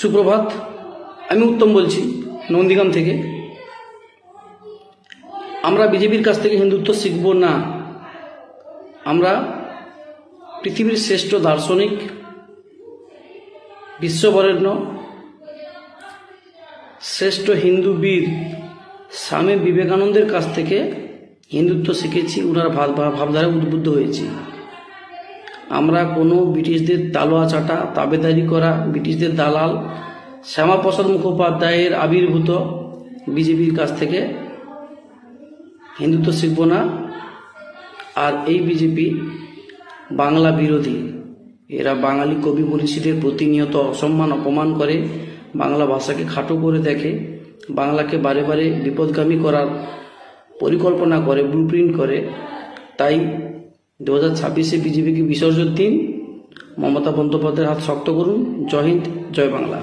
সুপ্রভাত, আমি উত্তম বলছি নন্দীগ্রাম থেকে। আমরা বিজেপির কাছ থেকে হিন্দুত্ব শিখব না। আমরা পৃথিবীর শ্রেষ্ঠ দার্শনিক, বিশ্ববরেণ্য শ্রেষ্ঠ হিন্দু বীর স্বামী বিবেকানন্দের কাছ থেকে হিন্দুত্ব শিখেছি। ওনার ভাবধারায় উদ্বুদ্ধ হয়েছি। আমরা কোনো ব্রিটিশদের তালোয়া চাটা, তাবেদারি করা ব্রিটিশদের দালাল শ্যামাপ্রসাদ মুখোপাধ্যায়ের আবির্ভূত বিজেপির কাছ থেকে হিন্দুত্ব শিখব না। আর এই বিজেপি বাংলা বিরোধী। এরা বাঙালি কবি মনীষীদের প্রতিনিয়ত অসম্মান অপমান করে, বাংলা ভাষাকে খাটো করে দেখে, বাংলাকে বারে বারে বিপদগামী করার পরিকল্পনা করে, ব্লুপ্রিন্ট করে। তাই 2026-এ বিজেপিকে বিসর্জন দিন, মমতা বন্দ্যোপাধ্যায়ের হাত শক্ত করুন। জয় হিন্দ, জয় বাংলা।